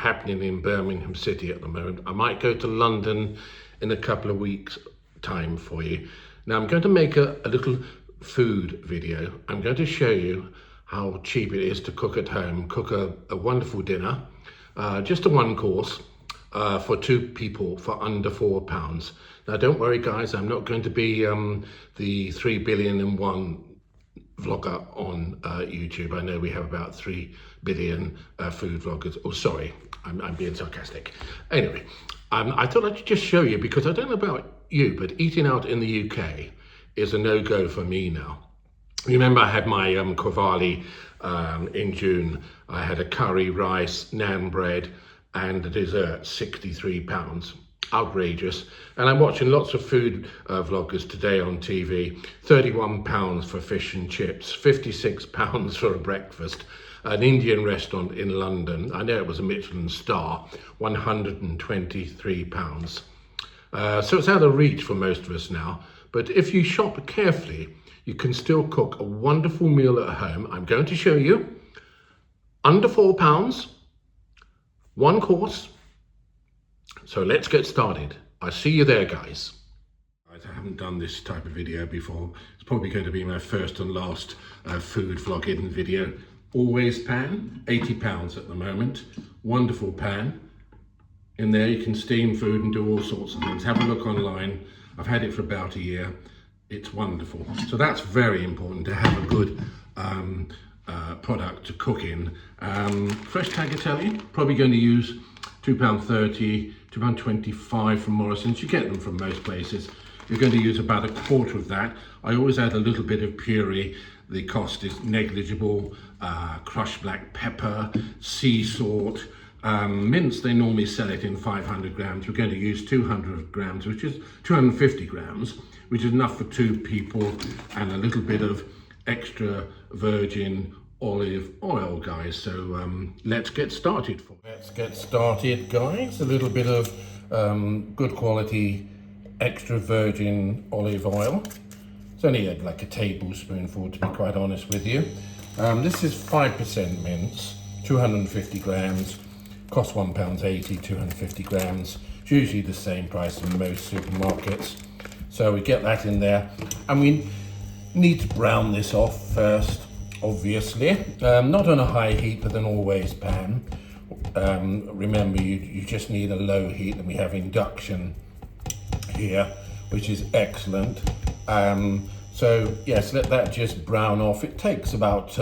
happening in Birmingham City at the moment. I might go to London in a couple of weeks' time for you. Now I'm going to make a little food video. I'm going to show you how cheap it is to cook at home, cook a wonderful dinner, just a one course for two people for under £4. Now don't worry guys, I'm not going to be the 3 billion and one vlogger on YouTube. I know we have about 3 billion food vloggers. Oh, sorry, I'm being sarcastic. Anyway, I thought I'd just show you, because I don't know about you, but eating out in the UK is a no-go for me now. Remember, I had my Qawwali in June. I had a curry, rice, naan bread, and a dessert, £63. Outrageous. And I'm watching lots of food vloggers today on TV. £31 for fish and chips, £56 for a breakfast. An Indian restaurant in London, I know it was a Michelin star, £123. So it's out of reach for most of us now. But if you shop carefully, you can still cook a wonderful meal at home. I'm going to show you under £4, one course. So let's get started. I'll see you there, guys. I haven't done this type of video before. It's probably going to be my first and last food vlogging video. Always pan, £80 at the moment. Wonderful pan. In there you can steam food and do all sorts of things. Have a look online. I've had it for about a year. It's wonderful. So that's very important, to have a good product to cook in. Fresh tagliatelle, probably going to use £2.30, £2.25 from Morrisons. You get them from most places. You're going to use about a quarter of that. I always add a little bit of puree. The cost is negligible. Crushed black pepper, sea salt, mince. They normally sell it in 500 grams. We're going to use 200 grams, which is 250 grams, which is enough for two people, and a little bit of extra virgin olive oil, guys. So let's get started. Let's get started, guys. A little bit of good quality extra virgin olive oil. It's only like a tablespoonful, to be quite honest with you. This is 5% mince, 250 grams, costs £1.80, 250 grams. It's usually the same price in most supermarkets. So we get that in there, and we need to brown this off first, obviously. Not on a high heat, but an always pan. Remember, you just need a low heat, and we have induction here, which is excellent. So yes, let that just brown off. It takes about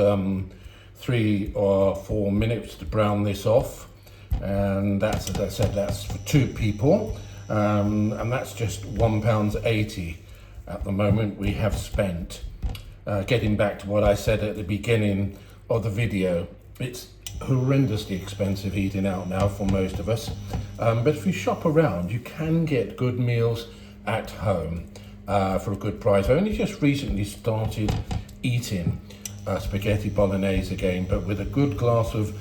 3 or 4 minutes to brown this off, and that's, as I said, that's for two people, and that's just £1.80 at the moment we have spent. Getting back to what I said at the beginning of the video, it's horrendously expensive eating out now for most of us, but if you shop around, you can get good meals at home for a good price. I only just recently started eating spaghetti bolognese again, but with a good glass of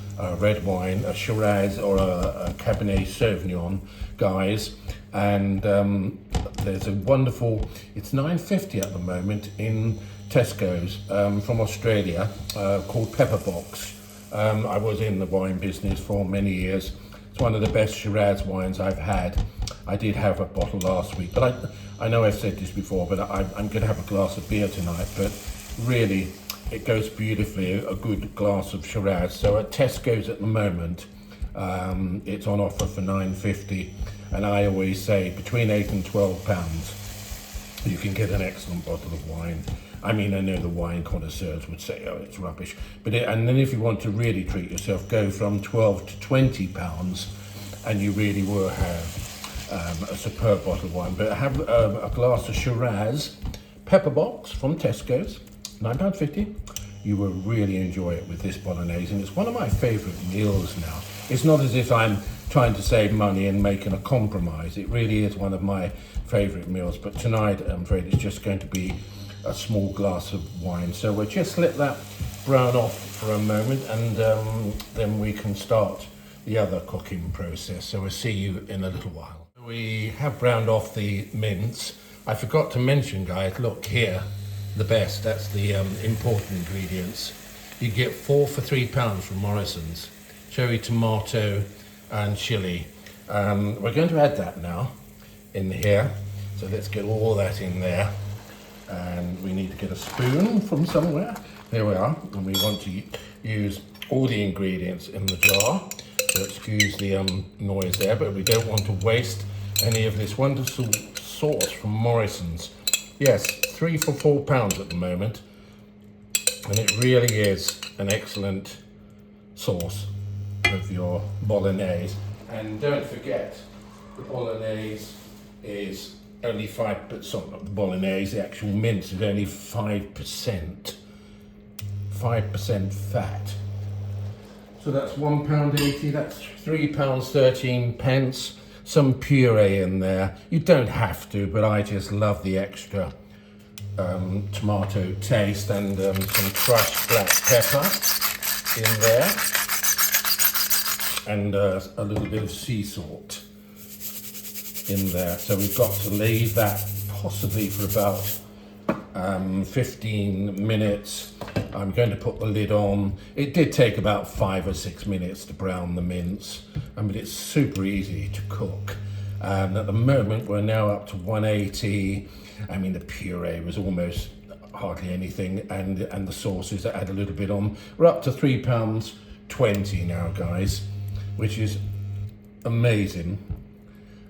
red wine, a Shiraz or a Cabernet Sauvignon, guys. And there's a wonderful, it's £9.50 at the moment in Tesco's from Australia, called Pepperbox. I was in the wine business for many years. It's one of the best Shiraz wines I've had. I did have a bottle last week, but I know I've said this before, but I'm going to have a glass of beer tonight. But really, it goes beautifully, a good glass of Shiraz. So at Tesco's at the moment, it's on offer for £9.50, and I always say between £8 and £12, you can get an excellent bottle of wine. I mean, I know the wine connoisseurs would say, oh, it's rubbish. But and then if you want to really treat yourself, go from £12 to £20, and you really will have a superb bottle of wine. But have a glass of Shiraz Pepperbox from Tesco's, £9.50. You will really enjoy it with this bolognese, and it's one of my favourite meals now. It's not as if I'm trying to save money and making a compromise. It really is one of my favourite meals. But tonight, I'm afraid it's just going to be a small glass of wine. So we'll just let that brown off for a moment, and then we can start the other cooking process. So we'll see you in a little while. We have browned off the mince. I forgot to mention, guys, look here, the best, that's the important ingredients. You get 4 for £3 from Morrisons. Cherry tomato, and chili. We're going to add that now in here. So let's get all that in there. And we need to get a spoon from somewhere. There we are. And we want to use all the ingredients in the jar. So excuse the noise there, but we don't want to waste any of this wonderful sauce from Morrisons. Yes, 3 for £4 at the moment. And it really is an excellent sauce with your bolognese. And don't forget, the bolognese is only 5%, not the bolognese, the actual mince is only 5%. 5% fat. So that's £1.80, that's £3.13. Some puree in there. You don't have to, but I just love the extra tomato taste, and some crushed black pepper in there, and a little bit of sea salt in there. So we've got to leave that possibly for about 15 minutes. I'm going to put the lid on. It did take about 5 or 6 minutes to brown the mince, but it's super easy to cook. At the moment, we're now up to 180. I mean, the puree was almost hardly anything, and the sauces that add a little bit on. We're up to £3.20 now, guys, which is amazing.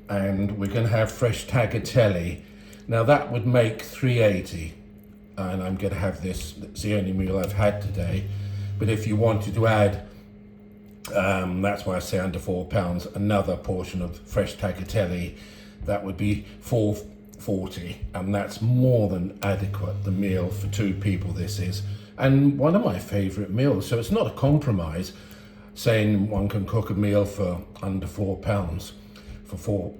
And we're going to have fresh tagliatelle. Now that would make £3.80, and I'm going to have this. It's the only meal I've had today. But if you wanted to add, that's why I say under £4, another portion of fresh tagliatelle, that would be £4.40, and that's more than adequate. The meal for 2 people this is, and one of my favourite meals. So it's not a compromise saying one can cook a meal for under £4. For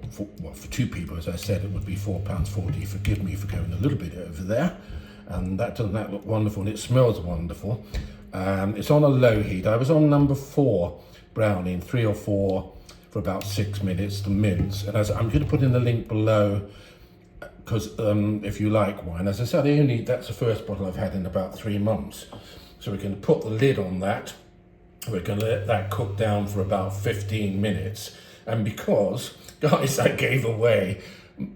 2 people, as I said, it would be £4.40. Forgive me for going a little bit over there. And doesn't that look wonderful? And it smells wonderful. It's on a low heat. I was on number 4 browning, 3 or 4 for about 6 minutes, the mince. And I'm going to put in the link below, because if you like wine, as I said, that's the first bottle I've had in about 3 months. So we're going to put the lid on that. We're going to let that cook down for about 15 minutes. And because, guys, I gave away,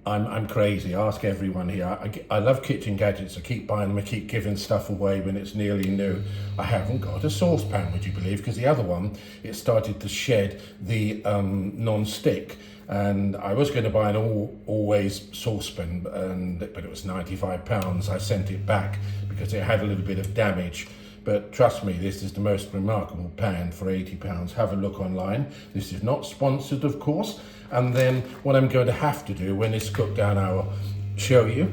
I'm crazy, ask everyone here. I love kitchen gadgets, I keep buying them, I keep giving stuff away when it's nearly new. I haven't got a saucepan, would you believe? Because the other one, it started to shed the non-stick. And I was going to buy an always saucepan, but it was £95. I sent it back because it had a little bit of damage. But trust me, this is the most remarkable pan for £80. Have a look online. This is not sponsored, of course. And then what I'm going to have to do when it's cooked down, I will show you,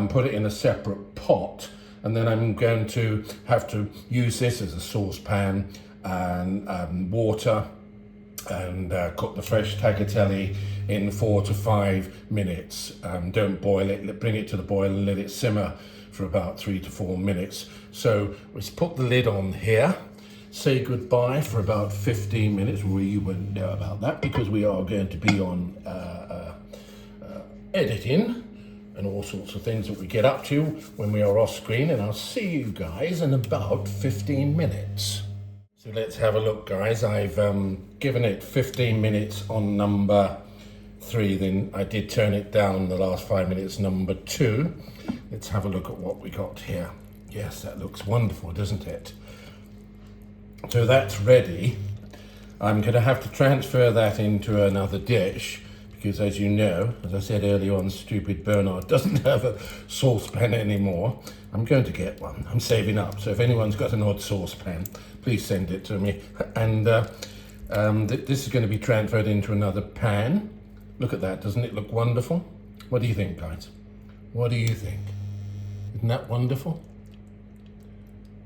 put it in a separate pot. And then I'm going to have to use this as a saucepan and water, and cook the fresh tagliatelle in 4 to 5 minutes. Don't boil it, bring it to the boil and let it simmer for about 3 to 4 minutes. So let's put the lid on here, say goodbye for about 15 minutes. Well, you wouldn't know about that because we are going to be on editing and all sorts of things that we get up to when we are off screen, and I'll see you guys in about 15 minutes. So let's have a look, guys. I've given it 15 minutes on number 3, then I did turn it down the last 5 minutes, number 2. Let's have a look at what we got here. Yes, that looks wonderful, doesn't it? So that's ready. I'm going to have to transfer that into another dish because, as you know, as I said earlier on, stupid Bernard doesn't have a saucepan anymore. I'm going to get one. I'm saving up. So if anyone's got an odd saucepan, please send it to me. And this is going to be transferred into another pan. Look at that. Doesn't it look wonderful? What do you think, guys? What do you think? Isn't that wonderful?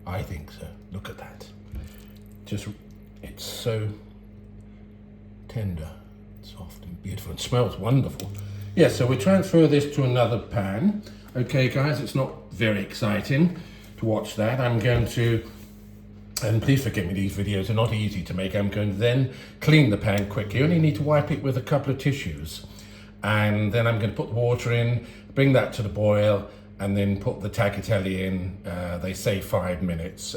I think so. Look at that. It's so tender, soft and beautiful. It smells wonderful. Yes, so we transfer this to another pan. Okay, guys, it's not very exciting to watch that. I'm going to, and please forgive me, these videos are not easy to make. I'm going to then clean the pan quickly. You only need to wipe it with a couple of tissues. And then I'm going to put the water in, bring that to the boil, and then put the tagliatelle in. They say 5 minutes.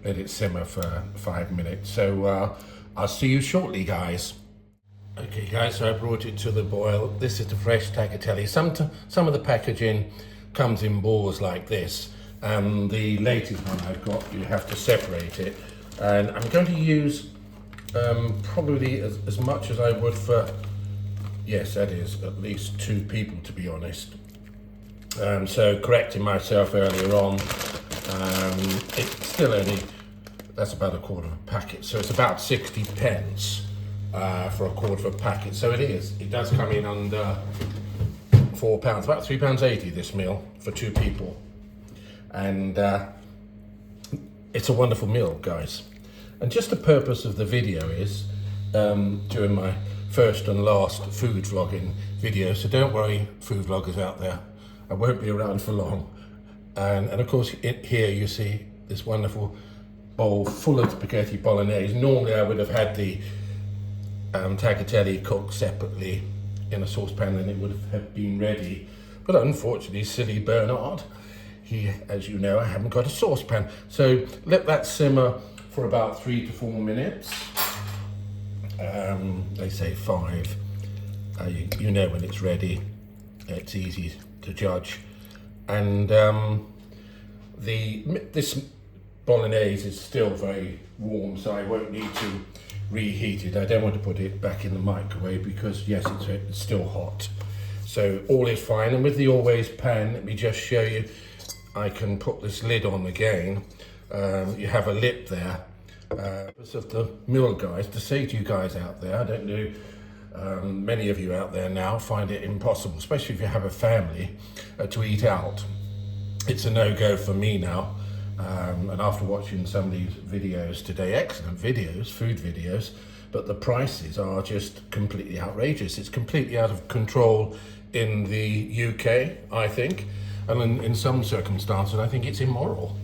Let it simmer for 5 minutes. So I'll see you shortly, guys. Okay guys, so I brought it to the boil. This is the fresh tagliatelle. Some of the packaging comes in balls like this, and the latest one I've got, you have to separate it. And I'm going to use probably as much as I would for, yes, that is at least 2 people, to be honest. So correcting myself earlier on, it's still only, that's about a quarter of a packet, so it's about 60 pence for a quarter of a packet. So it does come in under £4, about £3.80 this meal for 2 people. And it's a wonderful meal, guys. And just the purpose of the video is doing my first and last food vlogging video, so don't worry, food vloggers out there, I won't be around for long. And of course, here you see this wonderful bowl full of spaghetti bolognese. Normally I would have had the tagliatelle cooked separately in a saucepan and it would have been ready. But unfortunately, silly Bernard, he, as you know, I haven't got a saucepan. So let that simmer for about 3 to 4 minutes. They say 5. You know when it's ready. It's easy to judge. And this bolognese is still very warm, so I won't need to reheat it. I don't want to put it back in the microwave because yes, it's still hot. So all is fine. And with the always pan, let me just show you, I can put this lid on again. You have a lip there. Purpose of the meal, guys, to say to you guys out there, I don't know, many of you out there now find it impossible, especially if you have a family, to eat out. It's a no-go for me now. And after watching some of these videos today, excellent videos, food videos, but the prices are just completely outrageous. It's completely out of control in the UK, I think, and in some circumstances, I think it's immoral.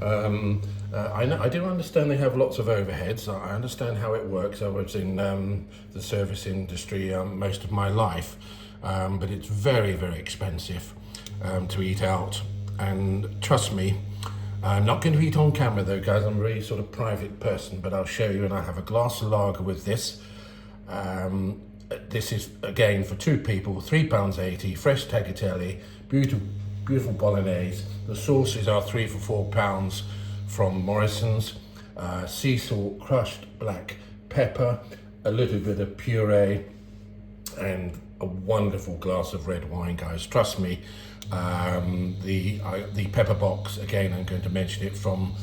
I do understand they have lots of overheads. I understand how it works. I was in the service industry most of my life, but it's very, very expensive to eat out. And trust me, I'm not going to eat on camera though, guys. I'm a really sort of private person, but I'll show you. And I have a glass of lager with this. This is again for 2 people, £3.80, fresh tagliatelle, beautiful bolognese. The sauces are 3 for £4 from Morrisons. Sea salt, crushed black pepper, a little bit of puree, and a wonderful glass of red wine, guys. Trust me. The pepperbox, again, I'm going to mention it, from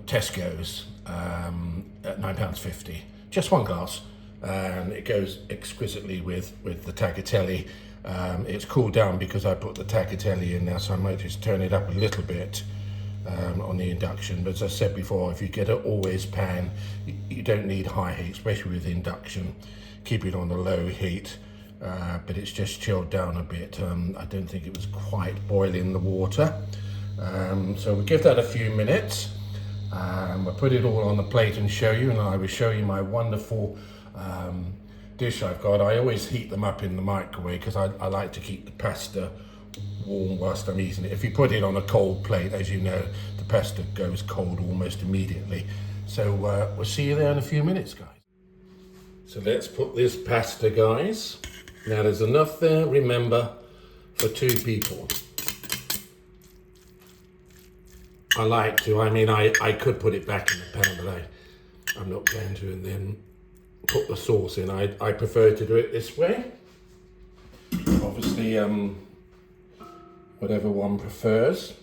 Tesco's at £9.50. Just 1 glass, and it goes exquisitely with the tagliatelle. It's cooled down because I put the tagliatelle in now, so I might just turn it up a little bit on the induction. But as I said before, if you get an always pan, you don't need high heat, especially with induction. Keep it on a low heat. But it's just chilled down a bit. I don't think it was quite boiling the water. So we'll give that a few minutes. We'll put it all on the plate and show you, and I will show you my wonderful dish I've got. I always heat them up in the microwave because I like to keep the pasta warm whilst I'm eating it. If you put it on a cold plate, as you know, the pasta goes cold almost immediately. So we'll see you there in a few minutes, guys. So let's put this pasta, guys. Now there's enough there, remember, for 2 people. I could put it back in the pan, but I'm not going to, and then put the sauce in. I prefer to do it this way. Obviously, whatever one prefers.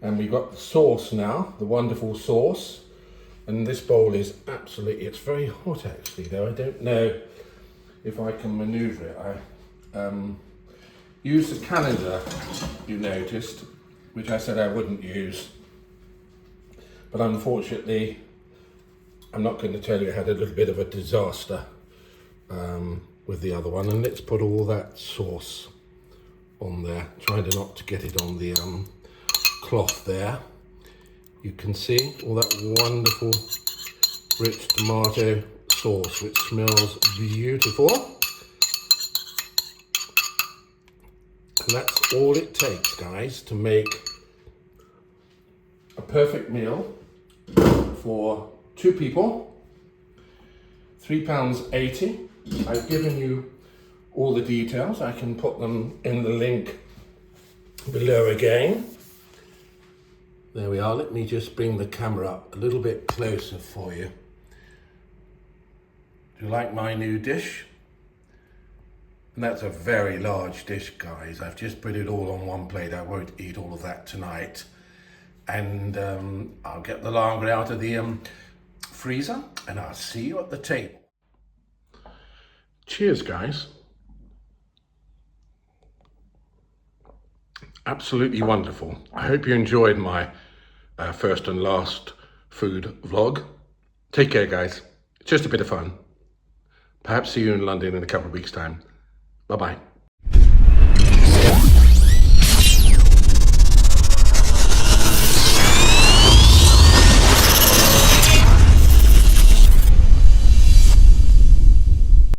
And we've got the sauce now, the wonderful sauce. And this bowl is absolutely, it's very hot actually, though. I don't know if I can maneuver it. I used the calendar, you noticed, which I said I wouldn't use. But unfortunately, I'm not going to tell you, I had a little bit of a disaster with the other one. And let's put all that sauce on there, trying to not to get it on the cloth there. You can see all that wonderful rich tomato sauce, which smells beautiful. And that's all it takes, guys, to make a perfect meal for 2 people. £3.80. I've given you all the details. I can put them in the link below again. There we are. Let me just bring the camera up a little bit closer for you. Do you like my new dish? And that's a very large dish, guys. I've just put it all on one plate. I won't eat all of that tonight. And I'll get the lager out of the freezer and I'll see you at the table. Cheers, guys. Absolutely wonderful. I hope you enjoyed my first and last food vlog. Take care, guys. It's just a bit of fun. Perhaps see you in London in a couple of weeks' time. Bye-bye.